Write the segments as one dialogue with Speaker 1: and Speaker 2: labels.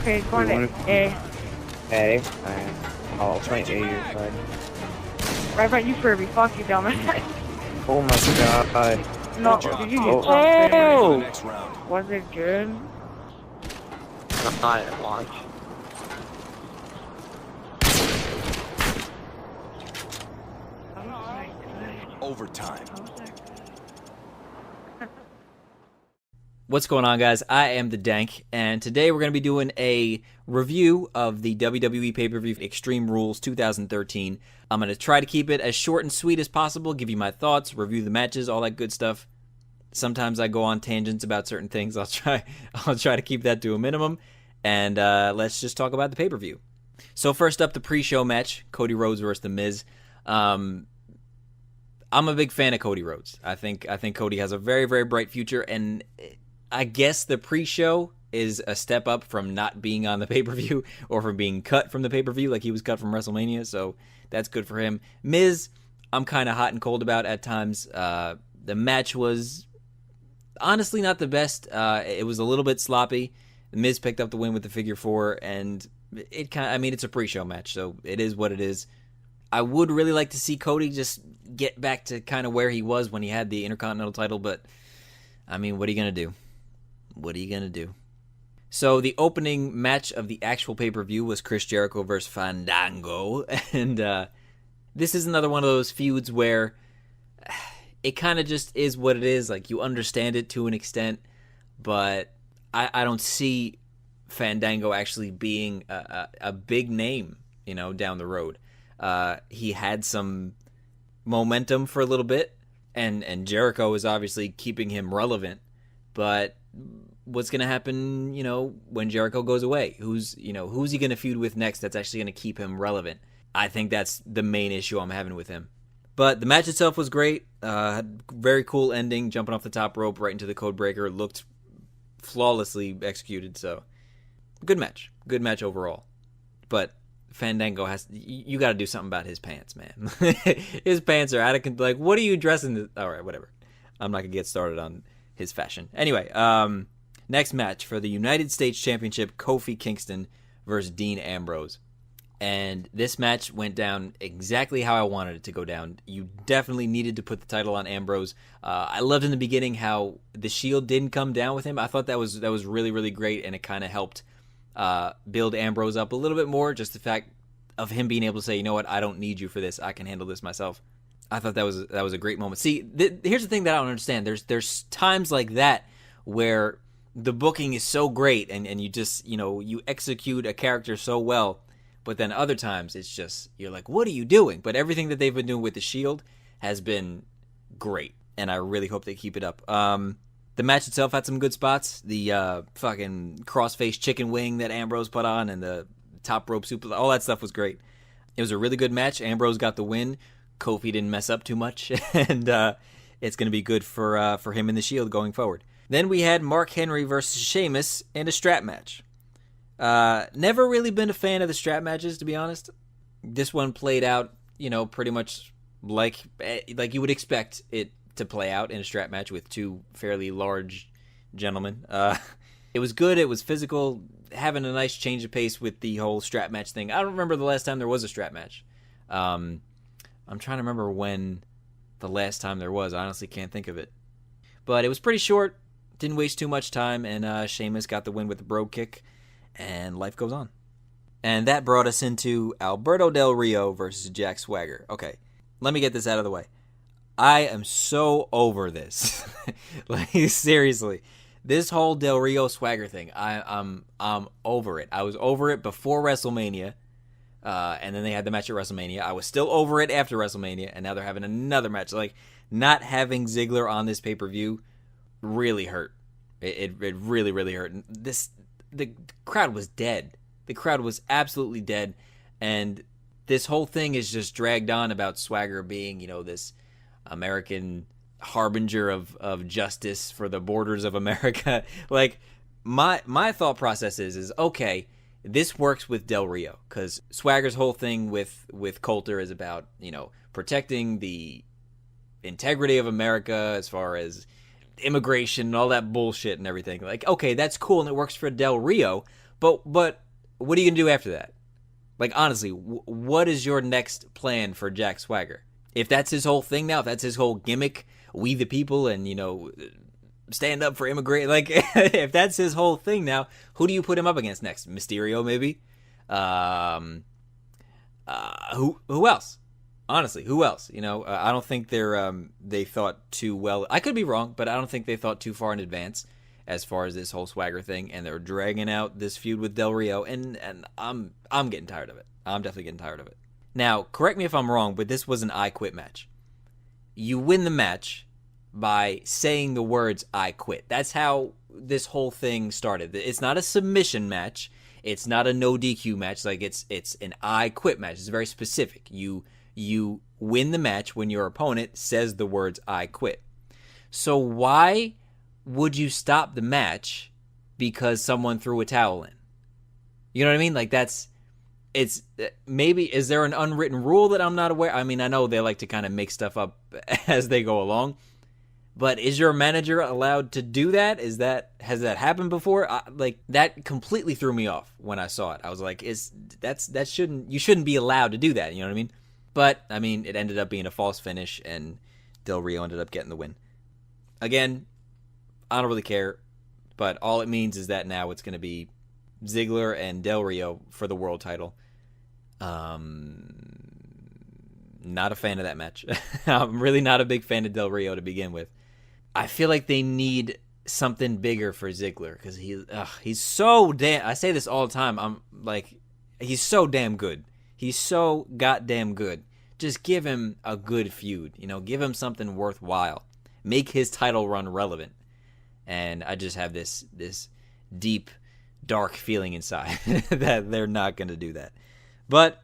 Speaker 1: Okay, going
Speaker 2: You
Speaker 1: to
Speaker 2: want
Speaker 1: A.
Speaker 2: A? Alright. I'll play A your side.
Speaker 1: Right about you, Furby. Fuck you, dumbass.
Speaker 2: Oh my god.
Speaker 1: No,
Speaker 3: Good job.
Speaker 1: did you
Speaker 2: Oh.
Speaker 1: get something?
Speaker 3: For the next round.
Speaker 1: Was it good?
Speaker 2: Not at launch.
Speaker 3: Overtime.
Speaker 4: What's going on, guys? I am the Dank, and today we're going to be doing a review of the WWE pay-per-view Extreme Rules 2013. I'm going to try to keep it as short and sweet as possible, give you my thoughts, review the matches, all that good stuff. Sometimes I go on tangents about certain things. I'll try to keep that to a minimum, and let's just talk about the pay-per-view. So first up, the pre-show match, Cody Rhodes versus The Miz. I'm a big fan of Cody Rhodes. I think Cody has a very, very bright future, and I guess the pre-show is a step up from not being on the pay-per-view or from being cut from the pay-per-view like he was cut from WrestleMania, so that's good for him. Miz, I'm kind of hot and cold about at times. The match was honestly not the best. It was a little bit sloppy. Miz picked up the win with the figure four, and it's a pre-show match, so it is what it is. I would really like to see Cody just get back to kind of where he was when he had the Intercontinental title, but I mean, what are you going to do? What are you going to do? So the opening match of the actual pay-per-view was Chris Jericho versus Fandango, and this is another one of those feuds where it kind of just is what it is. Like, you understand it to an extent, but I don't see Fandango actually being a big name, down the road. He had some momentum for a little bit, and Jericho is obviously keeping him relevant, but what's going to happen, when Jericho goes away? Who's he going to feud with next that's actually going to keep him relevant? I think that's the main issue I'm having with him. But the match itself was great. Very cool ending, jumping off the top rope right into the code breaker. Looked flawlessly executed, so good match. Good match overall. But Fandango you got to do something about his pants, man. His pants are out of control. Like, what are you dressing? All right, whatever. I'm not going to get started on his fashion. Anyway, next match for the United States Championship, Kofi Kingston versus Dean Ambrose. And this match went down exactly how I wanted it to go down. You definitely needed to put the title on Ambrose. I loved in the beginning how the Shield didn't come down with him. I thought that was really, really great, and it kind of helped build Ambrose up a little bit more. Just the fact of him being able to say, you know what, I don't need you for this. I can handle this myself. I thought that was a great moment. See, here's the thing that I don't understand. There's times like that where the booking is so great and you just, you execute a character so well, but then other times it's just, you're like, what are you doing? But everything that they've been doing with the Shield has been great, and I really hope they keep it up. The match itself had some good spots. The fucking crossface chicken wing that Ambrose put on and the top rope super, all that stuff was great. It was a really good match. Ambrose got the win. Kofi didn't mess up too much, and it's going to be good for him in the Shield going forward. Then we had Mark Henry versus Sheamus in a strap match. Never really been a fan of the strap matches, to be honest. This one played out, pretty much like you would expect it to play out in a strap match with two fairly large gentlemen. It was good. It was physical, having a nice change of pace with the whole strap match thing. I don't remember the last time there was a strap match. I'm trying to remember when the last time there was. I honestly can't think of it. But it was pretty short, didn't waste too much time, and Sheamus got the win with the bro kick, and life goes on. And that brought us into Alberto Del Rio versus Jack Swagger. Okay, let me get this out of the way. I am so over this. Like, seriously. This whole Del Rio Swagger thing, I'm over it. I was over it before WrestleMania. And then they had the match at WrestleMania. I was still over it after WrestleMania, and now they're having another match. Like, not having Ziggler on this pay-per-view really hurt. It really, really hurt. The crowd was dead. The crowd was absolutely dead, and this whole thing is just dragged on about Swagger being, this American harbinger of justice for the borders of America. Like, my thought process is okay, this works with Del Rio, because Swagger's whole thing with Coulter is about, protecting the integrity of America as far as immigration and all that bullshit and everything. Like, okay, that's cool and it works for Del Rio, But what are you gonna do after that? Like, honestly, what is your next plan for Jack Swagger? If that's his whole thing now, if that's his whole gimmick, we the people, and stand up for immigrant. Like, if that's his whole thing now, who do you put him up against next? Mysterio, maybe. Who else? Honestly, who else? I don't think they thought too well. I could be wrong, but I don't think they thought too far in advance as far as this whole Swagger thing, and they're dragging out this feud with Del Rio, and I'm getting tired of it. I'm definitely getting tired of it. Now, correct me if I'm wrong, but this was an I Quit match. You win the match by saying the words "I quit." That's how this whole thing started. It's not a submission match. It's not a no DQ match. Like, it's an I quit match. It's very specific. You win the match when your opponent says the words "I quit." So why would you stop the match because someone threw a towel in? You know what I mean? Like, maybe, is there an unwritten rule that I'm not aware? I mean, I know they like to kind of make stuff up as they go along, but is your manager allowed to do that? Has that happened before? That completely threw me off when I saw it. I was like, you shouldn't be allowed to do that. You know what I mean? But I mean, it ended up being a false finish, and Del Rio ended up getting the win. Again, I don't really care, but all it means is that now it's going to be Ziggler and Del Rio for the world title. Not a fan of that match. I'm really not a big fan of Del Rio to begin with. I feel like they need something bigger for Ziggler, because he's so damn. I say this all the time. I'm like, he's so damn good. He's so goddamn good. Just give him a good feud. Give him something worthwhile. Make his title run relevant. And I just have this deep, dark feeling inside that they're not going to do that. But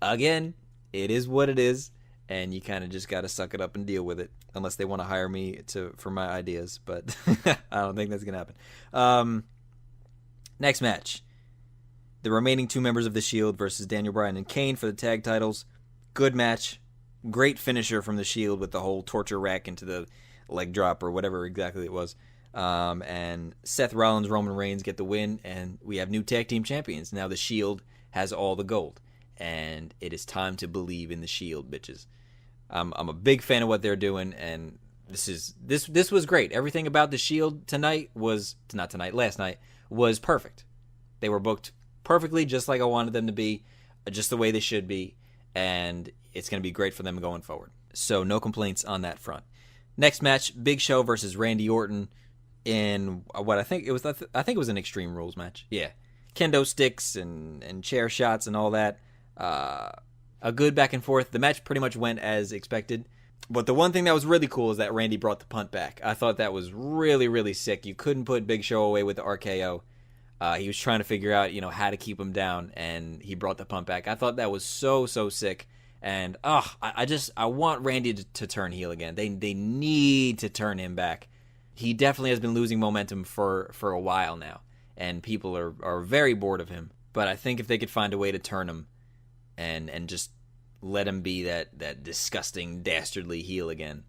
Speaker 4: again, it is what it is, and you kind of just got to suck it up and deal with it, unless they want to hire me for my ideas. But I don't think that's going to happen. Next match, the remaining two members of the Shield versus Daniel Bryan and Kane for the tag titles. Good match, great finisher from the Shield with the whole torture rack into the leg drop or whatever exactly it was. And Seth Rollins, Roman Reigns get the win, and we have new tag team champions. Now the Shield has all the gold, and it is time to believe in the Shield, bitches. I'm a big fan of what they're doing, and this was great. Everything about the Shield last night was perfect. They were booked perfectly, just like I wanted them to be, just the way they should be, and it's going to be great for them going forward. So no complaints on that front. Next match, Big Show versus Randy Orton in what I think it was an Extreme Rules match. Yeah. Kendo sticks and chair shots and all that. A good back and forth. The match pretty much went as expected. But the one thing that was really cool is that Randy brought the punt back. I thought that was really, really sick. You couldn't put Big Show away with the RKO. He was trying to figure out, how to keep him down, and he brought the punt back. I thought that was so, so sick. And I want Randy to turn heel again. They need to turn him back. He definitely has been losing momentum for a while now, and people are very bored of him. But I think if they could find a way to turn him and just let him be that disgusting, dastardly heel again,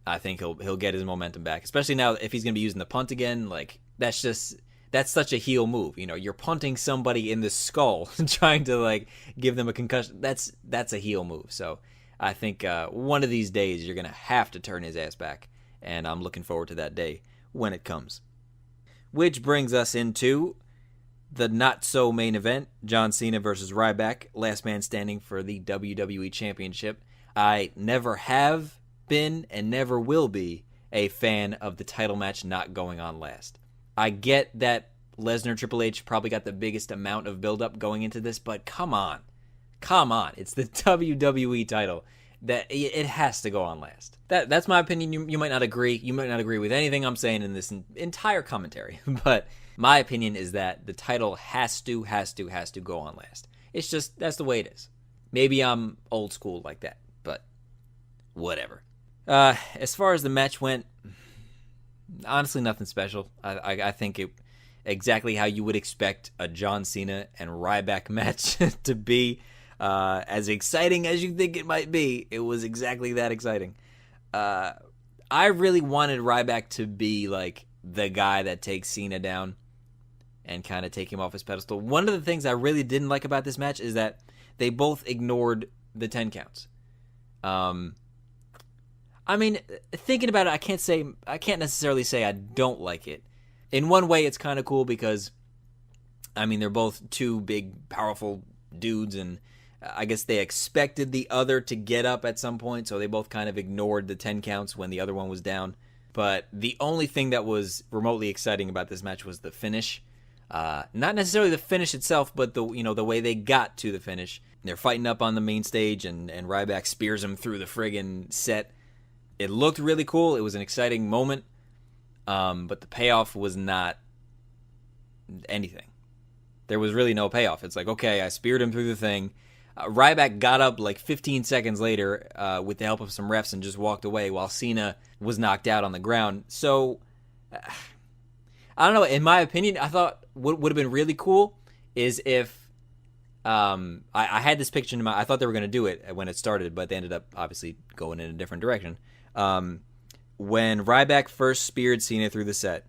Speaker 4: I think he'll get his momentum back. Especially now if he's going to be using the punt again. Like, that's such a heel move. You're punting somebody in the skull, trying to give them a concussion. That's a heel move. So I think one of these days you're gonna have to turn his ass back, and I'm looking forward to that day when it comes. Which brings us into the not so main event: John Cena versus Ryback, last man standing for the WWE Championship. I never have been and never will be a fan of the title match not going on last. I get that Lesnar Triple H probably got the biggest amount of build-up going into this, but come on. It's the WWE title. That it has to go on last. That's my opinion. You might not agree. You might not agree with anything I'm saying in this entire commentary, but my opinion is that the title has to go on last. It's just, that's the way it is. Maybe I'm old school like that, but whatever. As far as the match went, honestly, nothing special. I think it exactly how you would expect a John Cena and Ryback match to be. As exciting as you think it might be, it was exactly that exciting. I really wanted Ryback to be the guy that takes Cena down, and kind of take him off his pedestal. One of the things I really didn't like about this match is that they both ignored the 10 counts. I mean, thinking about it, I can't necessarily say I don't like it. In one way, it's kind of cool because, I mean, they're both two big, powerful dudes, and I guess they expected the other to get up at some point, so they both kind of ignored the 10 counts when the other one was down. But the only thing that was remotely exciting about this match was the finish. Not necessarily the finish itself, but the way they got to the finish. They're fighting up on the main stage, and Ryback spears him through the friggin' set. It looked really cool. It was an exciting moment, but the payoff was not anything. There was really no payoff. It's like, okay, I speared him through the thing. Ryback got up like 15 seconds later with the help of some refs and just walked away while Cena was knocked out on the ground. So, I don't know. In my opinion, I thought what would have been really cool is if I had this picture in mind. I thought they were going to do it when it started, but they ended up obviously going in a different direction. When Ryback first speared Cena through the set,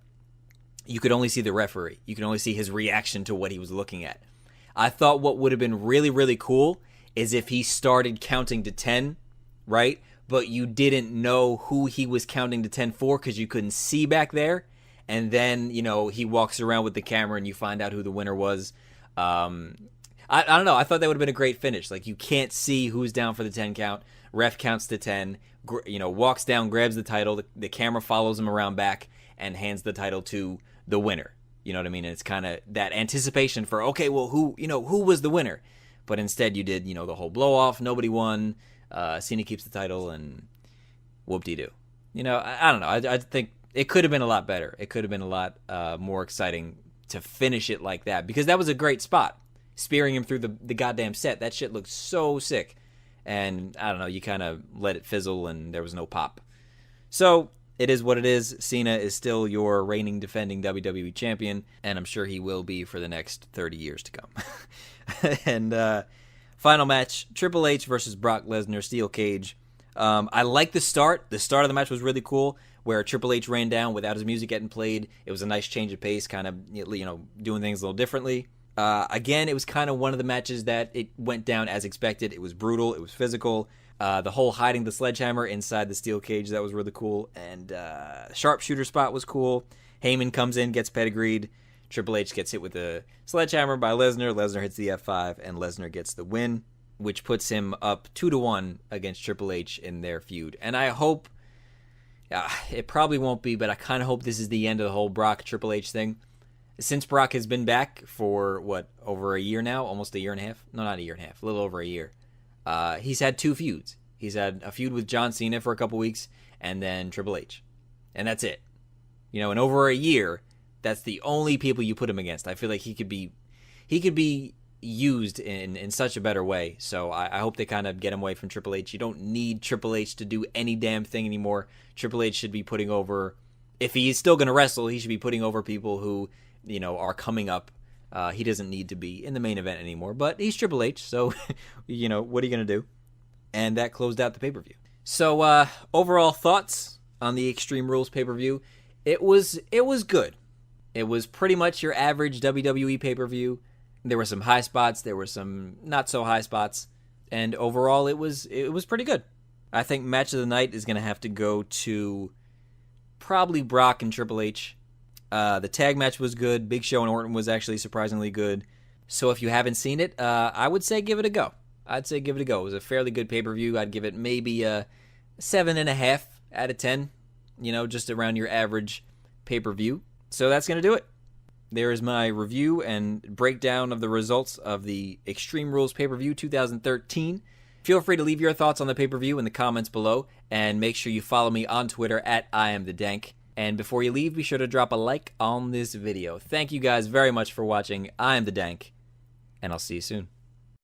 Speaker 4: you could only see the referee. You could only see his reaction to what he was looking at. I thought what would have been really, really cool is if he started counting to 10, right? But you didn't know who he was counting to 10 for because you couldn't see back there. And then, he walks around with the camera and you find out who the winner was. I don't know. I thought that would have been a great finish. Like, you can't see who's down for the 10 count. Ref counts to 10, walks down, grabs the title. The camera follows him around back and hands the title to the winner. You know what I mean? And it's kind of that anticipation for, okay, well, who was the winner? But instead you did, the whole blow off. Nobody won. Cena keeps the title and whoop-de-doo. I don't know. I think it could have been a lot better. It could have been a lot more exciting to finish it like that because that was a great spot. Spearing him through the goddamn set. That shit looked so sick. And I don't know, you kind of let it fizzle and there was no pop. So, it is what it is. Cena is still your reigning defending WWE champion, and I'm sure he will be for the next 30 years to come. And final match, Triple H versus Brock Lesnar, steel cage. I like the start. The start of the match was really cool, where Triple H ran down without his music getting played. It was a nice change of pace, kind of doing things a little differently. Again, it was kind of one of the matches that it went down as expected. It was brutal. It was physical. The whole hiding the sledgehammer inside the steel cage, that was really cool. And sharpshooter spot was cool. Heyman comes in, gets pedigreed. Triple H gets hit with a sledgehammer by Lesnar. Lesnar hits the F5, and Lesnar gets the win, which puts him up 2-1 against Triple H in their feud. And I hope, it probably won't be, but I kind of hope this is the end of the whole Brock-Triple H thing. Since Brock has been back for, over a year now? Almost a year and a half? No, not a year and a half. A little over a year. He's had 2 feuds. He's had a feud with John Cena for a couple weeks, and then Triple H. And that's it. In over a year, that's the only people you put him against. I feel like he could be used in such a better way. So I hope they kind of get him away from Triple H. You don't need Triple H to do any damn thing anymore. Triple H should be putting over, if he's still going to wrestle, he should be putting over people who, are coming up. He doesn't need to be in the main event anymore, but he's Triple H, so, what are you going to do? And that closed out the pay-per-view. So, overall thoughts on the Extreme Rules pay-per-view, it was good. It was pretty much your average WWE pay-per-view. There were some high spots, there were some not so high spots, and overall it was pretty good. I think match of the night is going to have to go to probably Brock and Triple H. The tag match was good. Big Show and Orton was actually surprisingly good. So if you haven't seen it, I would say give it a go. It was a fairly good pay-per-view. I'd give it maybe a 7.5 out of 10. Just around your average pay-per-view. So that's going to do it. There is my review and breakdown of the results of the Extreme Rules pay-per-view 2013. Feel free to leave your thoughts on the pay-per-view in the comments below, and make sure you follow me on Twitter at IamTheDank. And before you leave, be sure to drop a like on this video. Thank you guys very much for watching. I am the Dank, and I'll see you soon.